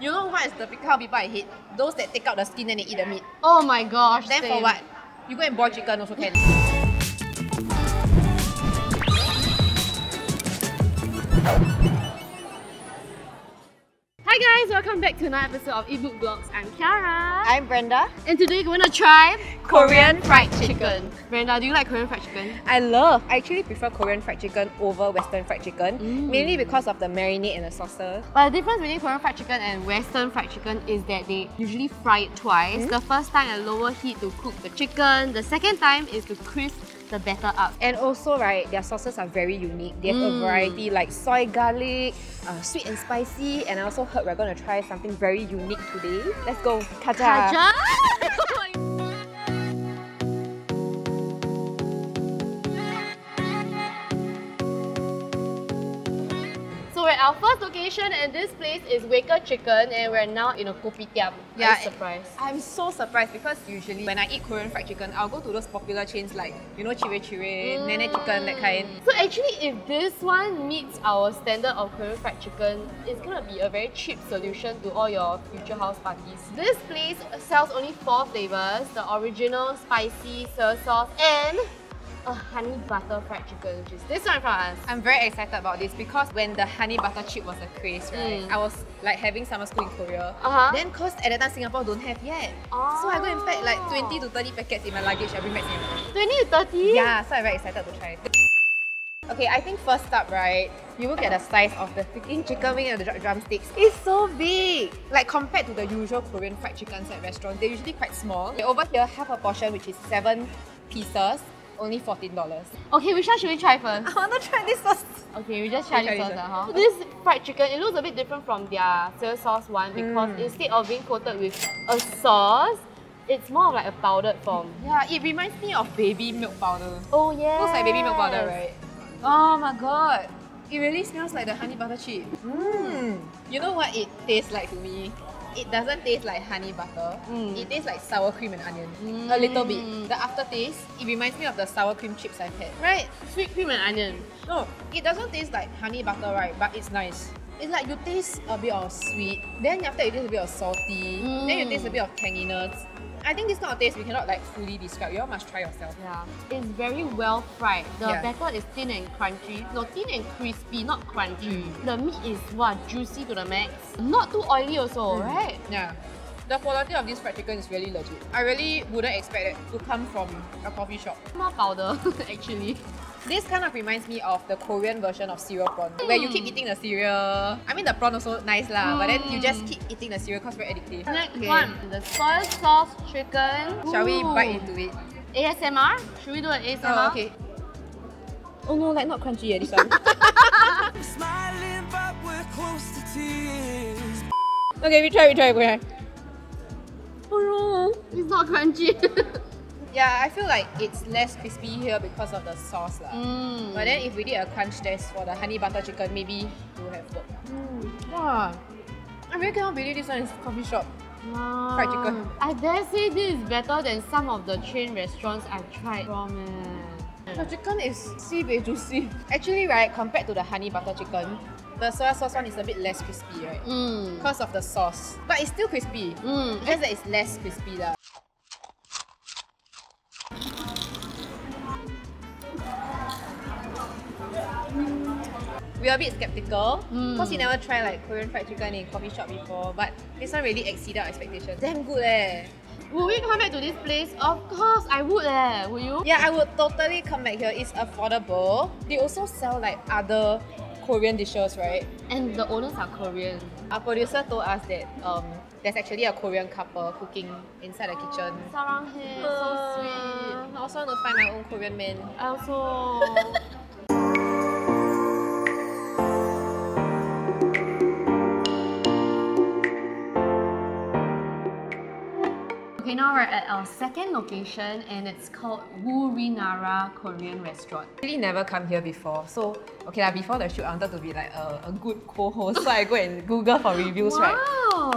You know what is the kind of people I hate? Those that take out the skin and they eat the meat. Oh my gosh. Then for what? You go and boil chicken also can. Hi guys, welcome back to another episode of Eatbook Vlogs. I'm Kiara. I'm Brenda. And today we're gonna try Korean fried chicken. Brenda, do you like Korean fried chicken? I actually prefer Korean fried chicken over Western fried chicken. Mainly because of the marinade and the sauces. But the difference between Korean fried chicken and Western fried chicken is that they usually fry it twice. The first time at lower heat to cook the chicken. The second time is to crisp the batter up. And also, right, their sauces are very unique. They have a variety like soy garlic, sweet and spicy. And I also heard we're going to try something very unique today. Let's go. Kaja! Kaja? So we're at our first location and this place is Waker Chicken and we're now in a kopitiam. Yeah, I'm surprised. I'm so surprised because usually when I eat Korean fried chicken, I'll go to those popular chains like, you know, Chire Chire, Nene Chicken, that kind. So actually, if this one meets our standard of Korean fried chicken, it's gonna be a very cheap solution to all your future house parties. This place sells only 4 flavors: the original, spicy, soy sauce, and a honey butter fried chicken, which is this one in front of us. I'm very excited about this because when the honey butter chip was a craze, right? I was like having summer school in Korea. Then cause at that time Singapore don't have yet. So I go and pack like 20 to 30 packets in my luggage. I bring back Singapore. 20 to 30? Yeah, so I'm very excited to try it. Okay, I think first up, right, you look at the size of the freaking chicken wing and the drumsticks. It's so big! Like compared to the usual Korean fried chickens at restaurants, they're usually quite small. Okay, over here, half a portion, which is 7 pieces, only $14. Okay, which one should we try first? I want to try this sauce. Okay, we just try this first. So this fried chicken, it looks a bit different from their soy sauce one because instead of being coated with a sauce, it's more of like a powdered form. Yeah, it reminds me of baby milk powder. Oh yeah. Looks like baby milk powder, right? Oh my god. It really smells like the honey butter chip. You know what it tastes like to me? It doesn't taste like honey butter. It tastes like sour cream and onion. A little bit. The aftertaste, it reminds me of the sour cream chips I've had. Right? Sweet cream and onion. No, it doesn't taste like honey butter, right? But it's nice. It's like you taste a bit of sweet, then after you taste a bit of salty, then you taste a bit of tanginess. I think this kind of taste we cannot like fully describe. You all must try yourself. Yeah, it's very well fried. The batter is thin and crunchy. No, thin and crispy, not crunchy. The meat is juicy to the max. Not too oily also, right? Yeah. The quality of this fried chicken is really legit. I really wouldn't expect it to come from a coffee shop. More powder, actually. This kind of reminds me of the Korean version of cereal prawn, where you keep eating the cereal. I mean, the prawn also nice lah, but then you just keep eating the cereal because very addictive. Next one, the soy sauce chicken. Shall we bite into it? ASMR? Should we do an ASMR? Oh, okay. Oh no, like not crunchy this one. Okay, we try. Oh no, it's not crunchy. Yeah, I feel like it's less crispy here because of the sauce lah. But then if we did a crunch test for the honey butter chicken, maybe it would have worked. Wow, I really cannot believe this one is coffee shop fried chicken. I dare say this is better than some of the chain restaurants I've tried from. The chicken is sibei juicy. Actually, right, compared to the honey butter chicken, the soy sauce one is a bit less crispy, right? Because of the sauce. But it's still crispy. Just that it's less crispy lah. We are a bit skeptical because we never tried like Korean fried chicken in coffee shop before, but this one really exceeded our expectations. Damn good eh! Would we come back to this place? Of course, I would eh. Would you? Yeah, I would totally come back here. It's affordable. They also sell like other Korean dishes, right? And the owners are Korean. Our producer told us that there's actually a Korean couple cooking inside the kitchen. Sarang hair, so sweet. I also want to find my own Korean man. I also. Okay, now we're at our second location and it's called Woorinara Korean restaurant. I really never come here before, so okay lah, before the shoot I wanted to be like a good co-host, so I go and Google for reviews, right?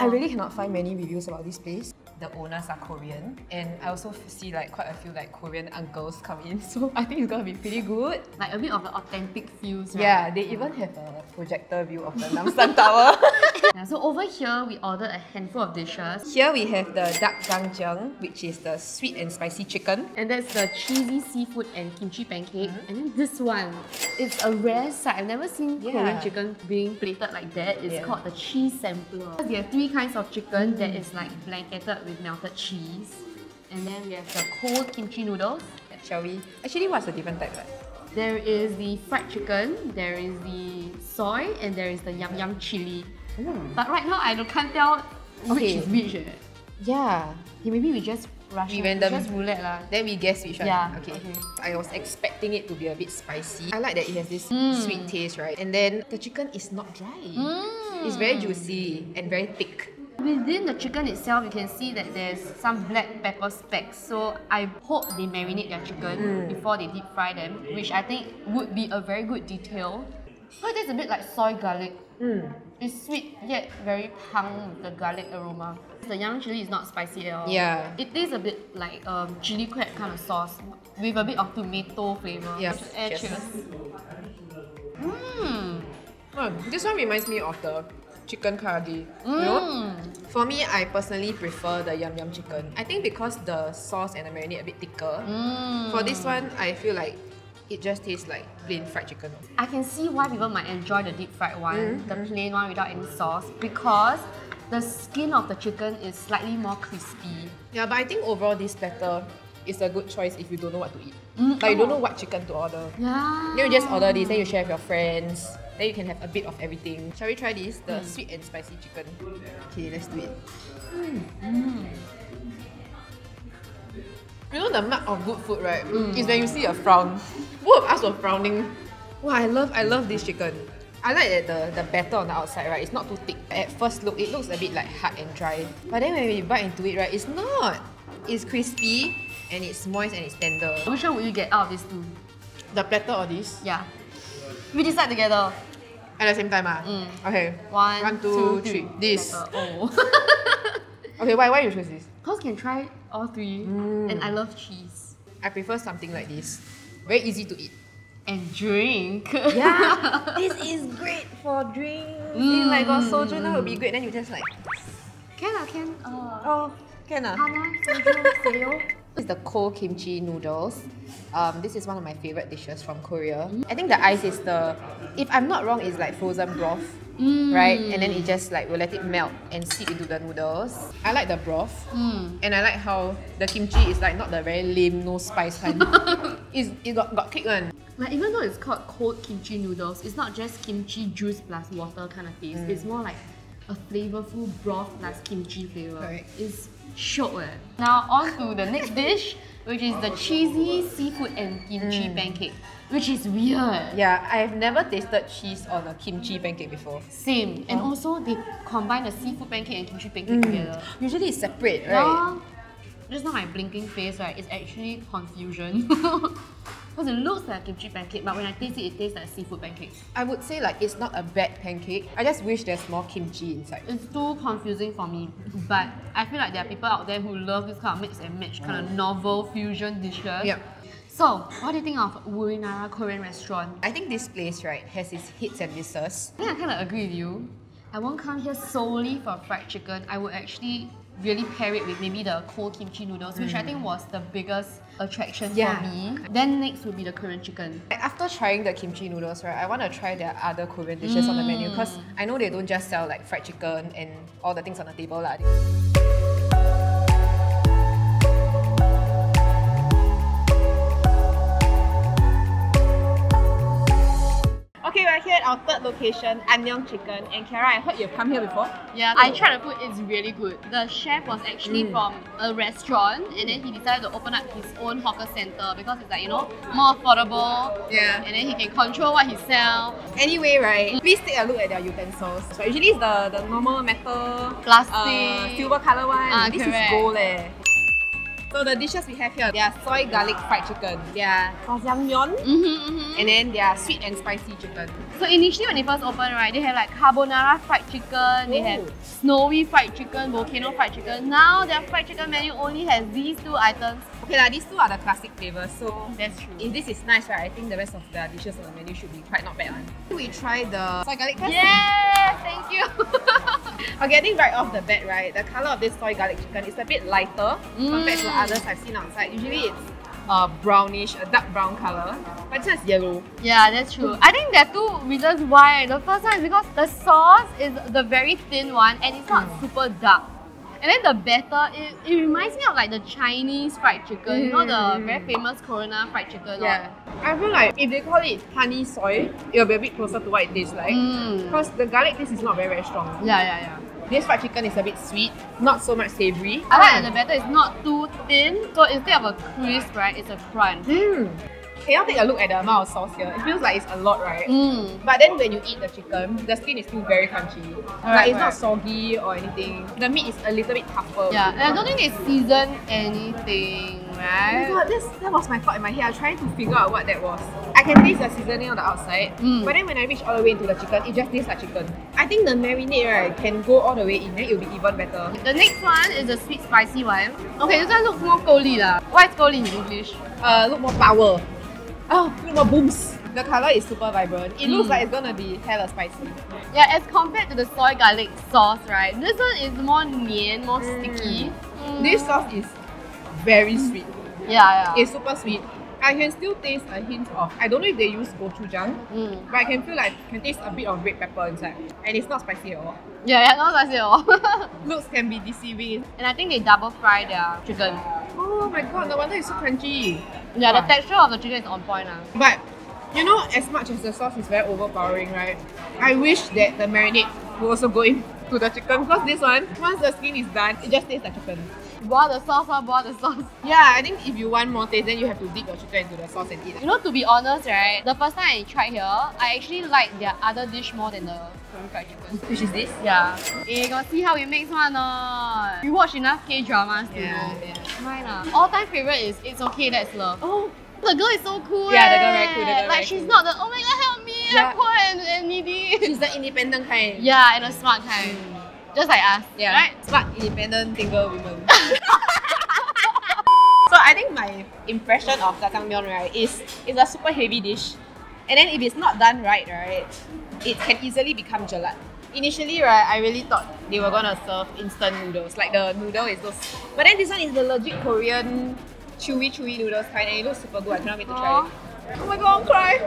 I really cannot find many reviews about this place. the owners are Korean, and I also see like quite a few like Korean uncles come in, so I think it's gonna be pretty good. Like a bit of the authentic feels, right? Yeah, they even have a projector view of the Namsan Tower. Yeah, so over here, we ordered a handful of dishes. Here we have the dak gangjang, which is the sweet and spicy chicken. And that's the cheesy seafood and kimchi pancake. And then this one, it's a rare sight. I've never seen Korean chicken being plated like that. It's called the cheese sampler. We have 3 kinds of chicken that is like blanketed with melted cheese. And then we have the cold kimchi noodles. Shall we? Actually, what's the different type? There is the fried chicken, there is the soy, and there is the yam chili. But right now, I can't tell which is which. Yeah. Okay, maybe we just rush We random. just roulette lah. Then we guess which one. Yeah. Okay. I was expecting it to be a bit spicy. I like that it has this sweet taste, right? And then the chicken is not dry. It's very juicy and very thick. Within the chicken itself, you can see that there's some black pepper specks. So I hope they marinate their chicken before they deep fry them, which I think would be a very good detail. Oh, it tastes a bit like soy garlic. It's sweet yet very pung with the garlic aroma. The yam chili is not spicy at all. Yeah. It tastes a bit like chili crab kind of sauce with a bit of tomato flavor. Yeah. Cheers. This one reminds me of the chicken karaage. You know? For me, I personally prefer the yum chicken. I think because the sauce and the marinade are a bit thicker. For this one, I feel like it just tastes like plain fried chicken. I can see why people might enjoy the deep fried one, the plain one without any sauce, because the skin of the chicken is slightly more crispy. Yeah, but I think overall this platter is a good choice if you don't know what to eat. Like you don't know what chicken to order. Yeah. Then you just order this, then you share with your friends. Then you can have a bit of everything. Shall we try this? The sweet and spicy chicken. Okay, let's do it. You know the mark of good food, right? Is when you see a frown. Both of us were frowning. Wow, I love this chicken. I like that the batter on the outside, right? It's not too thick. At first look, it looks a bit like hard and dry. But then when we bite into it, right, it's not. It's crispy and it's moist and it's tender. Which one would you get out of these two? The platter or this? Yeah. We decide together. At the same time, Okay. 1, 2, 3. This. Oh. Okay, why you choose this? Because can try all 3, and I love cheese. I prefer something like this. Very easy to eat. And drink. Yeah, this is great for drinks. If like got soju, that would be great. Then you just like... Can. Oh, can Hana, soju, seo. This is the cold kimchi noodles. This is one of my favorite dishes from Korea. I think the ice is if I'm not wrong, it's like frozen broth, right? And then it just like will let it melt and seep into the noodles. I like the broth, and I like how the kimchi is like not the very lame, no spice kind. It got kick one. Like even though it's called cold kimchi noodles, it's not just kimchi juice plus water kind of taste. It's more like a flavorful broth plus kimchi flavor. Correct. It's shiok. Now on to the next dish, which is the cheesy seafood and kimchi pancake, which is weird. Yeah, I've never tasted cheese on a kimchi pancake before. Same. And also they combine the seafood pancake and kimchi pancake together. Usually it's separate, right? Yeah. Just now my blinking face, right, is actually confusion. Because it looks like a kimchi pancake, but when I taste it, it tastes like a seafood pancake. I would say like it's not a bad pancake. I just wish there's more kimchi inside. It's too confusing for me, but I feel like there are people out there who love this kind of mix and match, kind of novel fusion dishes. Yep. So, what do you think of Woorinara Korean restaurant? I think this place, right, has its hits and misses. I think I kind of agree with you. I won't come here solely for fried chicken. I would actually really pair it with maybe the cold kimchi noodles, which I think was the biggest attraction for me. Then next would be the Korean chicken. After trying the kimchi noodles, right, I want to try their other Korean dishes on the menu because I know they don't just sell like fried chicken and all the things on the table. Okay, we're here at our third location, Annyeong Chicken. And Kiara, I heard you've come here before. Yeah, I tried the food, it's really good. The chef was actually from a restaurant and then he decided to open up his own hawker center because it's like, you know, more affordable. Yeah. And then he can control what he sells. Anyway, right, please take a look at their utensils. So usually it's the normal metal, Plastic. silver color one. This correct. is gold. So the dishes we have here, they are soy garlic fried chicken, they are jjajangmyeon, and then they are sweet and spicy chicken. So initially when they first opened, right, they had like carbonara fried chicken, they had snowy fried chicken, volcano fried chicken. Now their fried chicken menu only has these two items. Okay, these two are the classic flavors, so That's true. if this is nice, right, I think the rest of the dishes on the menu should be quite not bad one. We try the soy garlic first? Yeah, thank you. Okay, I think right off the bat, right, the colour of this soy garlic chicken is a bit lighter compared to others I've seen outside. Usually it's brownish, a dark brown colour, but this one is yellow. Yeah, that's true. I think there are two reasons why. The first one is because the sauce is the very thin one and it's not super dark. And then the batter, it reminds me of like the Chinese fried chicken, you know, the very famous Corona fried chicken. Yeah. I feel like if they call it honey soy, it will be a bit closer to what it tastes like. Because the garlic taste is not very strong. Yeah. This fried chicken is a bit sweet, not so much savoury. I like that the batter is not too thin, so instead of a crisp, right, it's a crunch. Can you take a look at the amount of sauce here? It feels like it's a lot, right? But then when you eat the chicken, the skin is still very crunchy. Like it's not soggy or anything. The meat is a little bit tougher. Yeah, and I don't think they season anything, right? Oh my god, that was my thought in my head. I was trying to figure out what that was. I can taste the seasoning on the outside, but then when I reach all the way into the chicken, it just tastes like chicken. I think the marinade, right, can go all the way in, then it will be even better. The next one is the sweet spicy one. Okay, this one looks more goli lah. What is goli in English? Look more power. Oh, look more booms. The colour is super vibrant. It looks like it's gonna be hella spicy. Yeah, as compared to the soy garlic sauce, right? This one is more nian, more sticky. This sauce is very sweet. Yeah. It's super sweet. I can still taste a hint of, I don't know if they use gochujang, but I can feel like I can taste a bit of red pepper inside. And it's not spicy at all. Yeah, not spicy at all. Looks can be deceiving. And I think they double fry their chicken. Oh my god, no wonder it's so crunchy. Yeah, the texture of the chicken is on point. But, you know, as much as the sauce is very overpowering, right? I wish that the marinade will also go into the chicken, because this one, once the skin is done, it just tastes like chicken. Boil the sauce, boil the sauce. Yeah, I think if you want more taste, then you have to dip your chicken into the sauce and eat it. You know, to be honest, right, the first time I tried here, I actually liked their other dish more than the Korean fried chicken. Which is this? Yeah. You gotta see how it makes one. You watch enough K-dramas to know. Mine all-time favourite is It's Okay, That's Love. Oh, the girl is so cool. Yeah, the girl very cool. The girl like she's not the oh my god help me, I'm poor and needy. She's the independent kind. Yeah, and a smart kind. Just like us. Yeah. Right? Smart, independent, single woman. So I think my impression of jjajangmyeon, right, is it's a super heavy dish. And then if it's not done right, it can easily become jelat. Initially, right, I really thought they were gonna serve instant noodles. Like the noodle is those. But then this one is the legit Korean chewy noodles kind, and it looks super good. I cannot wait to try it. Oh my god, I'm crying.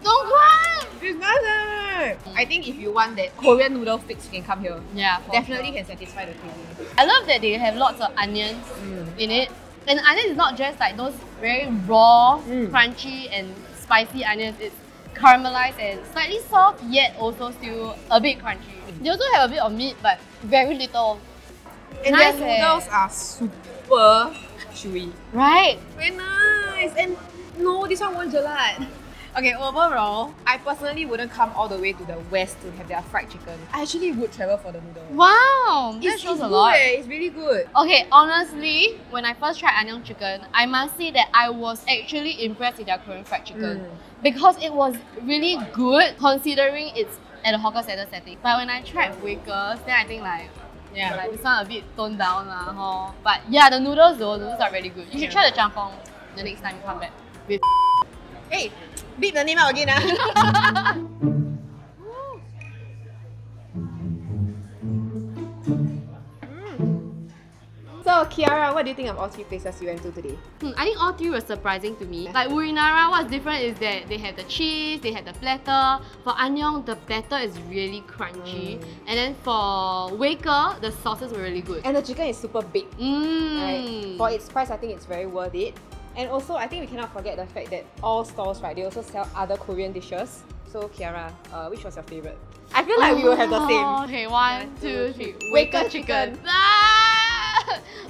Don't cry! It's nice. I think if you want that Korean noodle fix, you can come here. Yeah, Definitely can satisfy the craving. I love that they have lots of onions in it. And onions is not just like those very raw, crunchy and spicy onions. It's caramelized and slightly soft, yet also still a bit crunchy. They also have a bit of meat, but very little. And Nice their noodles are super chewy. Right? Very nice. And no, this one won't jelat. Okay, overall, I personally wouldn't come all the way to the west to have their fried chicken. I actually would travel for the noodles. Wow, that shows a lot. It's really good. Okay, honestly, when I first tried Annyeong Chicken, I must say that I was actually impressed with their Korean fried chicken because it was really good considering it's at a hawker center setting. But when I tried Wakers, then I think like this one a bit toned down lah. But yeah, the noodles though, the noodles are really good. You should try the jjampong the next time you come back. With Hey, beep the name out again. So Kiara, what do you think of all three places you went to today? I think all three were surprising to me. Like Woorinara, what's different is that they have the cheese, they have the platter. For Annyeong, the batter is really crunchy. And then for Waker, the sauces were really good. And the chicken is super big. Right? For its price, I think it's very worth it. And also, I think we cannot forget the fact that all stalls, right, they also sell other Korean dishes. So Kiara, which was your favourite? I feel like we will have the same. Okay, 1, 2, 3. Waker chicken.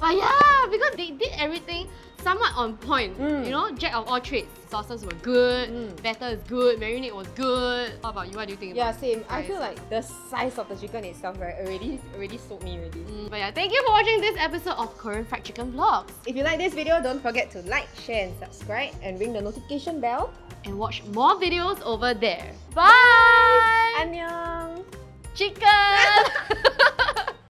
But yeah, because they did everything somewhat on point. You know, jack of all trades. sauces were good, batter is good, marinade was good. How about you? What do you think? Yeah, about same. the I feel price? like the size of the chicken itself, right, already sold me already. But yeah, thank you for watching this episode of Korean Fried Chicken Vlogs. If you like this video, don't forget to like, share and subscribe and ring the notification bell. And watch more videos over there. Bye! Annyeong Chicken!